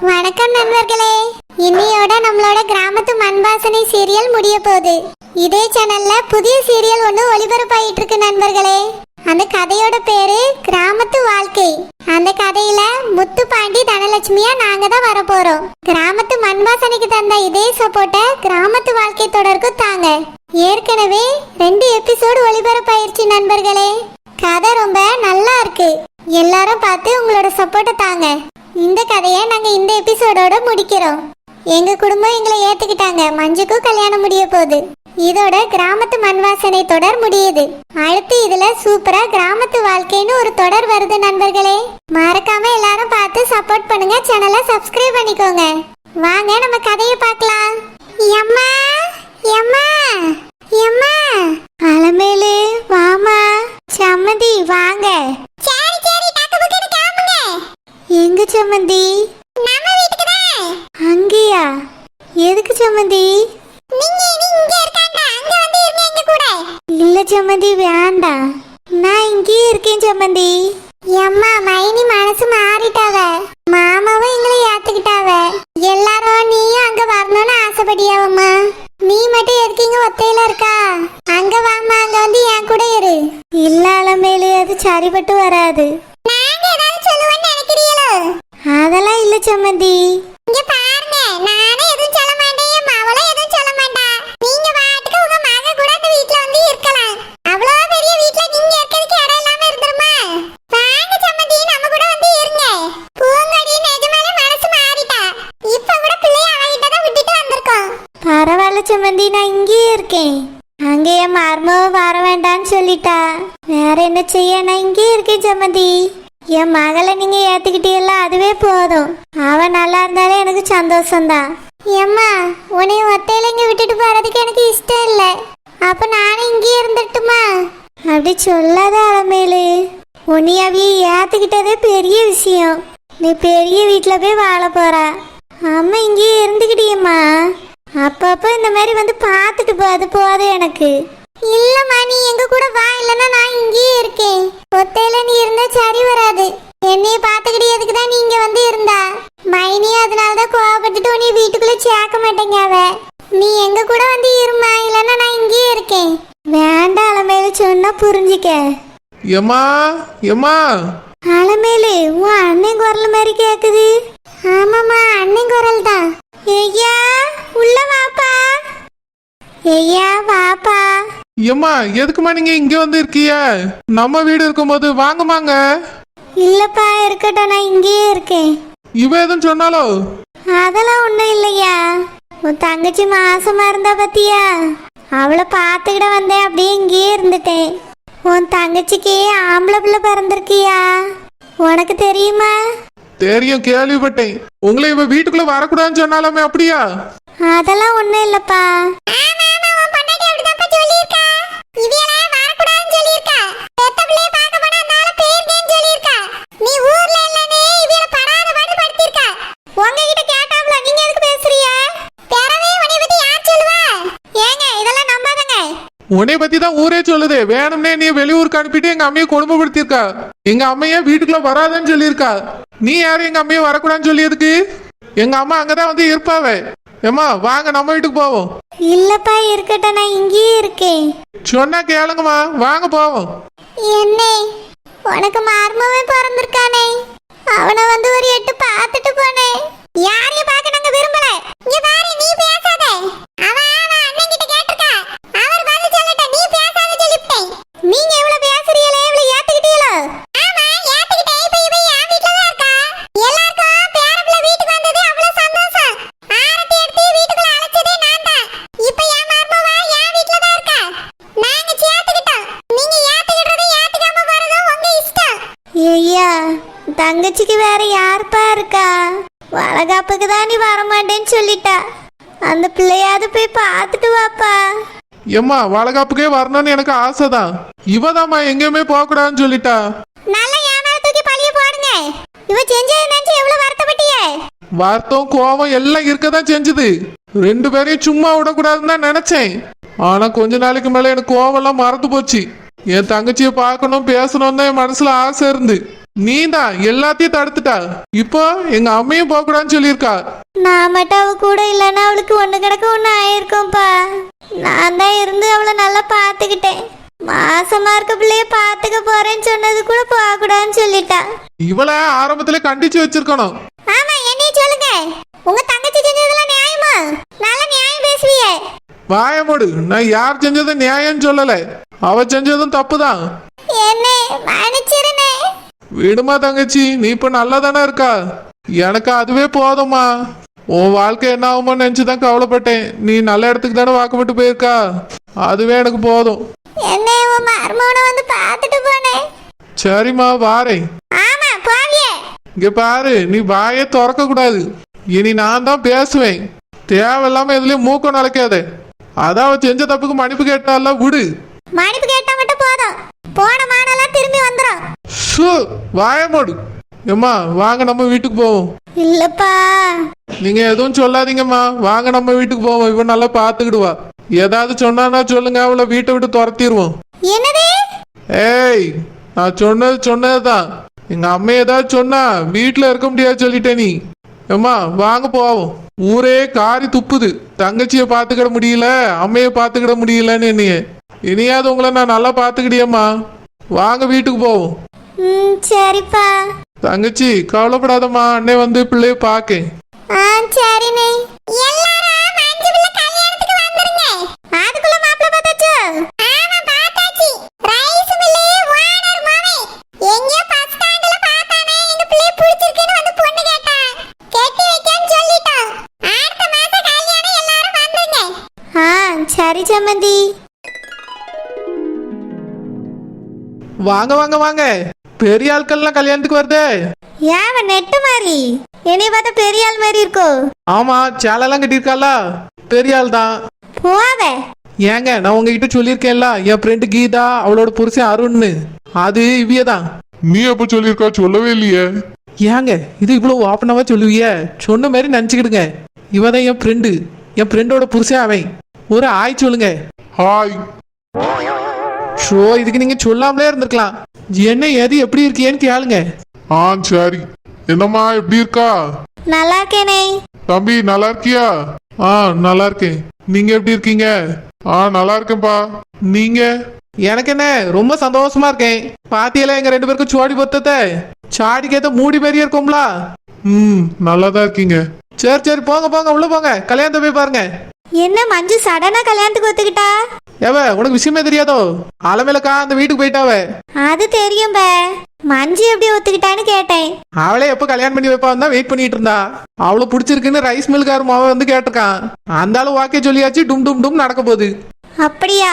வணக்கம் நண்பர்களே. இன்னையோட நம்மளோட கிராமத்து மண்பாசனை சீரியல் முடிய போகுது. இதே சேனல்ல புதிய சீரியல் ஒன்று ஒளிபரப்பாயிட்டு இருக்கு நண்பர்களே. அந்த கதையோட பேரு கிராமத்து வாழ்க்கை. அந்த கதையில முத்துப்பாண்டி தனலட்சுமியா நாங்க தான் வர போறோம். கிராமத்து மண்பாசனைக்கு தந்த இதே சப்போர்ட்டை கிராமத்து வாழ்க்கை தொடருக்கு தாங்க. ஏற்கனவே 2 எபிசோடு ஒளிபரப்பாயிருச்சு நண்பர்களே. கதை ரொம்ப நல்லா இருக்கு. எல்லாரும் பார்த்து உங்களோட சப்போர்ட்டை தாங்க. இந்த கதையை நாங்க இந்த எபிசோடோட முடிக்கிறோம். எங்க குடும்பம் எங்களை ஏத்துக்கிட்டாங்க. மஞ்சுக்கும் கல்யாணம் முடிய போகுது. இதோட கிராமத்து மண்வாசனை தொடர் முடியுது. அடுத்து இதுல சூப்பரா கிராமத்து வாழ்க்கைன்னு ஒரு தொடர் வருது நண்பர்களே. மறக்காம எல்லாரும் பார்த்து சப்போர்ட் பண்ணுங்க. சேனலை சப்ஸ்கிரைப் பண்ணிக்கோங்க. வாங்க நம்ம கதையை பார்க்கலாம். எம்மா எம்மா எம்மா அலமேலு வாமா. சம்மந்தி வாங்க. சரி சரி டக்கு புக்குன்னு கிளம்புங்க. எங்க சம்மந்தி? நம்ம வீட்டுக்கு தான். அங்கயா? எதுக்கு சம்மந்தி? நீங்க இங்க இருக்காங்க. அங்க வந்து இருங்க எங்க கூட. இல்ல சம்மந்தி வேண்டாம். நான் இங்கேயே இருக்கேன் சம்மந்தி. அம்மா மைனி மனசு மாறிட்டாவ. மாமாவும் எங்களை ஏத்துக்கிட்டாவ. எல்லாரும் நீயும் அங்க வரணும்னு ஆசைப்படியாவம்மா. நீ மட்டும் எதுக்கு இங்க ஒத்தையில இருக்கா? அங்க வாமா, அங்க வந்து என் கூட இரு. இல்ல அலமேலு, அது சரிப்பட்டு வராது. நாங்க ஏதாவது சொல்லுவேன்னு நினைக்கிறீங்களோ? அதெல்லாம் இல்ல சம்மந்தி. இங்க பாருங்க, நானே எதுவும் சொல்ல மாட்டேன். என் மவளும் எதுவும் சொல்ல மாட்டா. நீங்க பாட்டுக்கு உங்க மக கூட இந்த வீட்ல வந்து இருக்கலாம். அவ்வளவு பெரிய வீட்ல நீங்க இருக்கிறதுக்கு இடம் இல்லாம இருந்துருமா? வாங்க சம்மந்தி, நம்ம கூட வந்து இருங்க. பூங்கடி நிஜமாலே மனசு மாறிட்டா. இப்ப கூட பிள்ளைய அவகிட்ட தான் விட்டுட்டு வந்திருக்கோம். பரவாயில்ல சம்மந்தி, நான் இங்கேயே இருக்கேன். அங்கே என் மருமவ வர வேண்டான்னு சொல்லிட்டா. வேற என்ன செய்ய, நான் இங்கே இருக்கேன் சம்மந்தி. என் மகளை நீங்க ஏத்துக்கிட்டீங்களா, அதுவே போதும். அவ நல்லா இருந்தாலே எனக்கு சந்தோஷம்தான். ஏம்மா, உன்னை ஒத்தையில இங்க விட்டுட்டு போறதுக்கு எனக்கு இஷ்டம் இல்லை. அப்ப நானும் இங்கே இருந்துட்டுமா? அப்படி சொல்லாத அலமேலு. உன்னையாவே ஏத்துக்கிட்டதே பெரிய விஷயம். நீ பெரிய வீட்டுல போய் வாழ போற. அம்மா இங்கேயே இருந்துக்கிட்டியம்மா. அப்பப்ப இந்த மாதிரி வந்து பார்த்துட்டு போது போதும் எனக்கு. இல்லம்மா, நீ எங்க கூட வா. இல்லைன்னா நான் இங்கேயே இருக்கேன். ஒத்தையில நீ இருந்தா சரி வராது. என்னைய பாத்துக்கிட்டதுக்கு தான் நீங்க வந்து இருந்தா. மைனி அதனாலதான் கோவப்பட்டுட்டு உன்னை வீட்டுக்குள்ள சேர்க்க மாட்டேங்க. அவ நீ எங்க கூட வந்து இருமா. இல்லைன்னா நான் இங்கேயே இருக்கேன். வேண்டாம் அலமேலு, சொன்னா புரிஞ்சுக்க. எம்மா எம்மா. அலமேலு, உன் அண்ணன் குரல் மாதிரி கேக்குது. ஆமாம்மா, அண்ணன் குரல் தான். ஐயா உள்ள வாப்பா. ஐயா வாப்பா. எம்மா, எதுக்குமா நீங்க இங்க வந்து இருக்கீங்க? நம்ம வீடு இருக்கும்போது வாங்கம்மாங்க. இல்லப்பா, இருக்கட்டும், நான் இங்கேயே இருக்கேன். இவ எதுவும் சொன்னாலோ? அதெல்லாம் ஒண்ணும் இல்லையா. உன் தங்கச்சி மாசமா இருந்தா பத்தியா, அவளை பார்த்துக்கிட வந்தேன். அப்படியே இங்கேயே இருந்துட்டேன். உன் தங்கச்சிக்கு ஆம்பளை பிள்ளை பிறந்திருக்கியா? உனக்கு தெரியுமா? தெரியும், கேள்விப்பட்டேன். உங்களை இவ வீட்டுக்குள்ள வரக்கூடாதுன்னு சொன்னாலுமே அப்படியா? அதெல்லாம் ஒண்ணும் இல்லப்பா. உன்னை பத்தி தான் ஊரே சொல்லுது. வேணும்னே நீ வெளியூருக்கு அனுப்பிட்டு எங்க அம்மையை கொடுமைப்படுத்திருக்கா. எங்க அம்மைய வீட்டுக்குள்ள வராதுன்னு சொல்லியிருக்கா. நீ யாரும் எங்க அம்மையை வரக்கூடாதுன்னு சொல்லியதுக்கு? எங்க அம்மா அங்கதான் வந்து இருப்பாவே. ஏம்மா வாங்க, நம்ம வீட்டுக்கு போவோம். இல்லப்பா, இருக்கட்டும், நான் இங்கேயே இருக்கேன். சொன்னா கேளுங்கம்மா, வாங்க போவோம். என்ன, உனக்கு மருமவன் பிறந்திருக்கானே, அவனை வந்து ஒரு எட்டு பார்த்துட்டு போனேன். யாரையும் பார்க்க நாங்க விரும்பல. இங்க பாரு, நீ பேசாத. அவன் அண்ணன் கிட்ட கேட்டிருக்கா. அவர் பதில் சொல்லட்ட, நீ பேசாத சொல்லிட்டேன். நீங்க எவ்வளவு பேசுறீங்களே, இவ்வளவு ஏத்துக்கிட்டீங்களோ? ஆமா, ஏத்துக்கிட்டேன். இப்ப இவ என் வீட்ல தான் இருக்கா. எல்லாருக்கும் பேரப்புல வீட்டுக்கு வந்தது அவ்வளவு சந்தோஷம். ஆரத்தி எடுத்து வீட்டுக்குள்ள அழைச்சதே நான் தான். இப்ப என் மருமவ என் வீட்ல தான் இருக்கா. நாங்க சேர்த்துக்கிட்டோம். நீங்க ஏத்துக்கிட்டது ஏத்துக்காம போறது உங்க இஷ்டம். ஐயா, தங்கச்சிக்கு வேற யாருப்பா இருக்கா? வளகாப்புக்கு தான் நீ வரமாட்டேன்னு சொல்லிட்டா. அந்த பிள்ளையாவது போய் பார்த்துட்டு வாப்பா. எம்மா, வளகாப்புக்கே வரணும்னு எனக்கு ஆசைதான். இவதாம்மா எங்கேயுமே போக கூடாதுன்னு சொல்லிட்டா. நல்ல ஏமாற தூக்கி பழிய போடுங்க. இவ செஞ்சது நினைச்சு எவ்வளவு வருத்தப்பட்டியே. வருத்தம் கோவம் எல்லாம் இருக்கதான் செஞ்சது. 2 பேரையும் சும்மா விடக்கூடாதுன்னு தான் நினைச்சேன். ஆனா கொஞ்ச நாளைக்கு மேல எனக்கு கோவம் எல்லாம் மறந்து போச்சு. என் தங்கச்சியை பார்க்கணும் பேசணும் தான் என் மனசுல ஆசை இருந்து. நீ தான் எல்லாத்தையும் தடுத்துட்டா. இப்போ எங்க அம்மையும் போக கூடாதுன்னு சொல்லியிருக்கா. நான் மட்டும் அவ கூட இல்லைன்னா அவளுக்கு ஒண்ணு கிடக்க ஒண்ணு ஆயிருக்கும்பா. நான் தான் இருந்து அவளை நல்லா பாத்துக்கிட்டேன். மாசமா இருக்க பிள்ளைய பாத்துக்க போறேன்னு சொன்னது கூட போக கூடாதுன்னு சொல்லிட்டா. இவளை ஆரம்பத்துல கண்டிச்சு வச்சிருக்கணும். ஆமா, என்னைய சொல்லுங்க. உங்க தங்கச்சி செஞ்சதெல்லாம் நியாயமா? நல்ல நியாயம் பேசுவியே. வாய மூடு. நான் யார் செஞ்சதும் நியாயம் சொல்லல. அவ செஞ்சதும் தப்புதான். என்ன மன்னிச்சிருனே. விடுமா தங்கச்சி, நீ இப்ப நல்லா தானே இருக்கா. எனக்கு அதுவே போதும்மா. உன் வாழ்க்கை என்ன ஆகுமோ நினைச்சுதான் கவலைப்பட்டேன். நீ நல்ல இடத்துக்கு தானே வாக்கப்பட்டு போயிருக்கா. அதுவே எனக்கு போதும். என்ன உன் மர்மோனை வந்து பார்த்துட்டு போனேன். சரிம்மா, வாரேன். ஆமா, போவியே. இங்க பாரு, நீ வாயை திறக்க கூடாது. இனி நான் தான் பேசுவேன். தேவையில்லாம எதுலயும் மூக்கம் நடக்காத. அதான் அவ செஞ்ச தப்புக்கு மன்னிப்பு கேட்டால விடு. மன்னிப்பு கேட்டா மட்டும் போதும். போன மானெல்லாம் திரும்பி வந்துடும். வாய மூடு. ஏம்மா வாங்க நம்ம வீட்டுக்கு போவோம். இல்லப்பா, நீங்க எதுவும் சொல்லாதீங்கம்மா. வாங்க நம்ம வீட்டுக்கு போவோம். இவன் நல்லா பாத்துக்கிடுவா. ஏதாவது சொன்னா சொல்லுங்க, அவளை வீட்டை விட்டு துரத்திடுவோம். என்னது? ஏய், நான் சொன்னதுதான். எங்க அம்மா ஏதாவது சொன்னா வீட்டுல இருக்க முடியாது சொல்லிட்டே நீ. ஏம்மா வாங்க போவோம். ஊரே காரி துப்புது. தங்கச்சிய பாத்துக்கிட முடியல, அம்மைய பாத்துக்கிட முடியலன்னு என்னைய. இனியாவது உங்களை நான் நல்லா பாத்துக்கிடியம்மா. வாங்க வீட்டுக்கு போவோம். சரிப்பா. தங்கச்சி கவலைப்படாதம்மா. அண்ணே வந்து பிள்ளைய பாக்க. சரிண்ணே. எல்லாரும் மஞ்சு பிள்ளை கல்யாணத்துக்கு வந்துருங்க. அதுக்குள்ள மாப்பிள்ளை பார்த்தாச்சு? ஆமா பார்த்தாச்சு. ரைஸ் மில்லி ஓனர் மாமே எங்க பஸ் ஸ்டாண்ட்ல பார்த்தானே. எங்க பிள்ளை பிடிச்சிருக்குன்னு வந்து பொண்ணு கேட்டான். கெட்டி வைக்கன்னு சொல்லிட்டான். அடுத்த மாசம் கல்யாணம். எல்லாரும் வந்துருங்க. சரி சம்மந்தி. வாங்க வாங்க வாங்க. பெரிய ஆட்கள்லாம் கல்யாணத்துக்கு வருதே. ஏன் நெட்டு மாதிரி என்னைய பார்த்தா பெரிய ஆள் மாதிரி இருக்கோ? ஆமா, சேலெல்லாம் கட்டியிருக்காளா. பெரிய ஆள் தான். போவே. ஏங்க, நான் உங்ககிட்ட சொல்லியிருக்கேன்ல, என் ஃப்ரெண்டு கீதா அவளோட புருஷன் அருண்னு. அது இவ்வியதான். நீ எப்ப சொல்லியிருக்கா? சொல்லவே இல்லையே. ஏங்க இது இவ்வளவு ஓப்பனாவா சொல்லுவிய? சொன்ன மாதிரி நினச்சிக்கிடுங்க. இவதான் என் ஃப்ரெண்டு. என் ஃப்ரெண்டோட புருஷன் அவன். ஒரு ஆய் சொல்லுங்க. ஹாய். ஷோ, இதுக்கு நீங்க சொல்லாமலே இருந்திருக்கலாம். என்ன ஏது எப்படி இருக்கியேன்னு கேளுங்க. சரி. என்னம்மா எப்படி இருக்கா? நல்லா இருக்கேனே. தம்பி நல்லா இருக்கியா? நல்லா இருக்கேன். நீங்க எப்படி இருக்கீங்க? நல்லா இருக்கேன்பா. நீங்க? எனக்கு என்ன, ரொம்ப சந்தோஷமா இருக்கேன். பாத்தியெல்லாம் எங்க 2 பேருக்கும் சோடி பொத்தத்தை. சாடிக்கேத்த மூடி பெரிய இருக்கும்ல. நல்லாதான் இருக்கீங்க. சரி சரி, போங்க போங்க, உள்ள போங்க. கல்யாணத்தை போய் பாருங்க. என்ன மஞ்சு சடனா கல்யாணத்துக்கு ஒத்துக்கிட்டா? ஏவ, உனக்கு விஷயமே தெரியாதோ? அலமேலக்கா அந்த வீட்டுக்கு போயிட்டாவ. அது தெரியும் பே. மஞ்சு எப்படி ஒத்துக்கிட்டான்னு கேட்டேன். அவளே எப்ப கல்யாணம் பண்ணி வைப்பான்னு தான் வெயிட் பண்ணிட்டு இருந்தா. அவளை பிடிச்சிருக்குன்னு ரைஸ் மில்கார மாவ வந்து கேட்டிருக்கான். அந்த ஆளு வாக்கே சொல்லியாச்சு. டும் டும் டும் நடக்க போகுது. அப்படியா?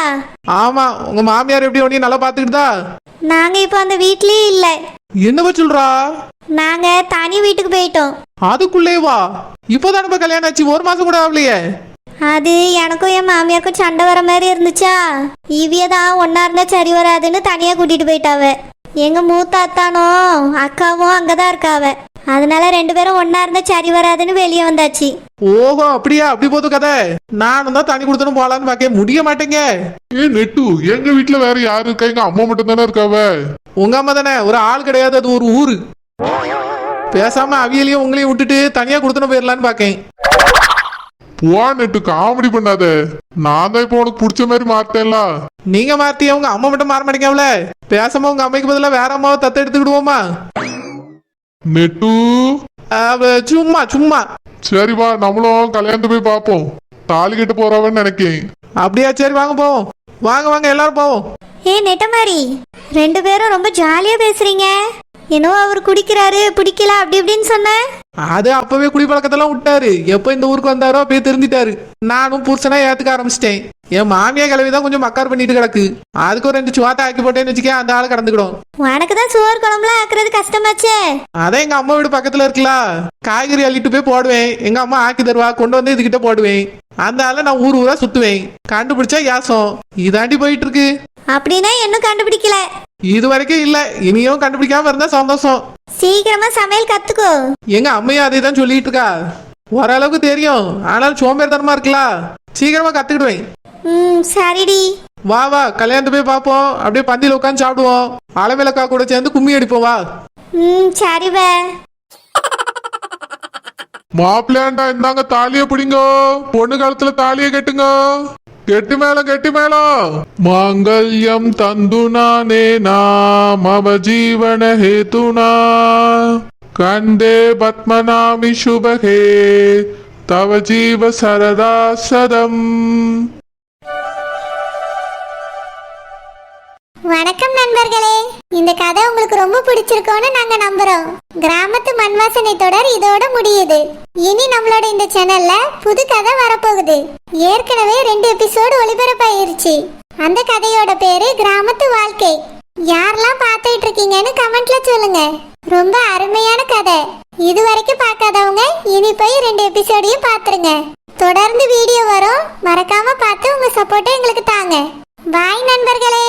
ஆமா. உங்க மாமியார் எப்படி உன்னையும் நல்லா பாத்துக்கிட்டா? நாங்க இப்ப அந்த வீட்லயே இல்ல. என்னவா சொல்றா? நாங்க தனி வீட்டுக்கு போயிட்டோம். அதுக்குள்ளே வா. இப்போதான் நம்ம கல்யாணம் ஆச்சு. 1 மாசம் கூட ஆகலையே. அது எனக்கும் என் மாமியாருக்கும் சண்டை வர மாதிரி இருந்துச்சா. இவியதான் ஒன்னா இருந்தா சரி வராதுன்னு தனியா கூட்டிட்டு போயிட்டாவ. எங்க மூத்த அத்தானோ அக்காவும் அங்கதான் இருக்காவ. அதனால 2 பேரும் ஒன்னா இருந்தா சரி வராதுன்னு வெளியே வந்தாச்சு. ஓஹோ, அப்படியா? அப்படி போது கதை. நானும் தான் தனி கொடுத்தனும் போலான்னு பாக்க முடிய மாட்டேங்க. நெட்டு, எங்க வீட்டுல வேற யாரு இருக்கா? எங்க அம்மா மட்டும் தானே இருக்காவ. உங்க அம்மா தானே? ஒரு ஆள் கிடையாது. அது ஒரு ஊரு. பேசாம அவியலையும் உங்களையும் விட்டுட்டு தனியா கொடுத்தனும் போயிடலான்னு பாக்கேன். போ நெட்டு, காமெடி பண்ணாத. நான் தான் இப்போ உனக்கு பிடிச்ச மாதிரி மாத்தேன்ல. நீங்க மாத்திய உங்க அம்மா மட்டும் மாற மாட்டேங்கல. பேசாம உங்க அம்மைக்கு பதிலா வேற அம்மாவை தத்த எடுத்துக்கிடுவோமா? நெட்டு, சும்மா சும்மா. சரி வா, நம்மளும் கல்யாணத்தை போய் பார்ப்போம். தாலி கட்ட போறவன்னு நினைக்கேன். அப்படியா? சரி வாங்க போவோம். வாங்க வாங்க எல்லாரும் போவோம். நெட்ட மாதிரி 2 பேரும் ரொம்ப ஜாலியா பேசுறீங்க. என்னவோ அவர் குடிக்கிறாரு பிடிக்கல அப்படி இப்படின்னு சொன்ன. அது அப்பவே குடிப்பழக்கத்தெல்லாம் விட்டாரு. எப்ப இந்த ஊருக்கு வந்தாரோ அப்பயே தெரிஞ்சிட்டாரு. நானும் புருஷனா ஏத்துக்க ஆரம்பிச்சிட்டேன். என் மாமியா கிளவிதான் கொஞ்சம் மக்கார் பண்ணிட்டு கிடக்கு. அதுக்கு ஒரு 2 சுவாத்தை ஆக்கி போட்டேன்னு வச்சுக்க, அந்த ஆளு கடந்துக்கிடும். உனக்குதான் சோறு குழம்புலாம் ஆக்குறது கஷ்டமாச்சே. அதான் எங்க அம்மா வீடு பக்கத்துல இருக்குல்ல. காய்கறி அள்ளிட்டு போய் போடுவேன். எங்க அம்மா ஆக்கி தருவா. கொண்டு வந்து இதுகிட்ட போடுவேன். அந்த ஆள நான் ஊர் ஊரா சுத்துவேன். கண்டுபிடிச்சா யாசம். இதாண்டி போயிட்டு இருக்கு. அப்படின்னா இன்னும் கண்டுபிடிக்கல. இது வரைக்கும் இல்ல. இனியும் கண்டுபிடிக்காம இருந்தா சந்தோஷம். சீக்கிரமா சமையல் கத்துக்கோ. எங்க அம்மையும் அதே தான் சொல்லிட்டு இருக்கா. ஓரளவுக்கு தெரியும். ஆனாலும் சோம்பேறித்தனமா இருக்கலாம். சீக்கிரமா கத்துக்கிடுவேன். சரிடி. வா வா, கல்யாணத்தை போய் பார்ப்போம். அப்படியே பந்தியில உட்காந்து சாப்பிடுவோம். அலமேலக்கா கூட சேர்ந்து கும்மி அடிப்போம். வா. சரிவே. மாப்பிள்ளையாண்டா இந்தாங்க தாலிய பிடிங்கோ, பொண்ணு காலத்துல தாலிய கட்டுங்க. கெட்டி மேளம் கெட்டி மேளம். மாங்கல்யம் தந்துனா நேனா மம ஜீவன ஹேதுனா கண்டே பத்மநாமி சுபகே தவ ஜீவ சரதா சதம். வணக்கம் நண்பர்களே, இந்த கதை உங்களுக்கு ரொம்ப பிடிச்சிருக்கோன்னு நாங்க நம்புறோம். கிராமத்து மண் வாசனை தொடர் இதோட முடியுது. இனி நம்மளோட இந்த சேனல்ல புது கதை வரப்போகுது. ஏற்கனவே 2 எபிசோடு ஒளிபரப்பாயிருச்சு. அந்த கதையோட பேரு கிராமத்து வாழ்க்கை. யாரெல்லாம் பார்த்துட்டு இருக்கீங்கன்னு கமெண்ட்ல சொல்லுங்க. ரொம்ப அருமையான கதை. இது வரைக்கும் பார்க்காதவங்க இனி போய் 2 எபிசோடையும் பார்த்துருங்க. தொடர்ந்து வீடியோ வரும், மறக்காம பார்த்து உங்க சப்போர்ட்டை எங்களுக்கு தாங்க. பாய் நண்பர்களே.